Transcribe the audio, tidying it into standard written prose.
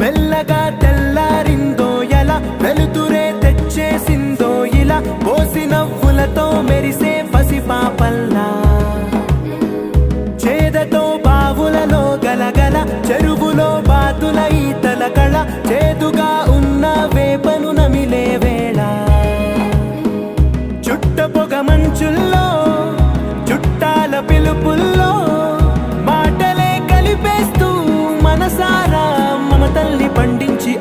మెల్లగా తెల్లారిందో ఎలా వెలుతురే తెచ్చేసిందో ఇలా పోసి నవ్వులతో మెరిసే పసిపాపల్లా చేదతో బావులలో గలగల చెరువులో బాతుల ఈతల కళ చేదుగా ఉన్న వేపను నమిలే వేళ చుట్ట పొగ మంచుల్లో చుట్టాల పిలుపుల్లో మాటలే కలిపేస్తూ మనసారా మమతల్ని పండించి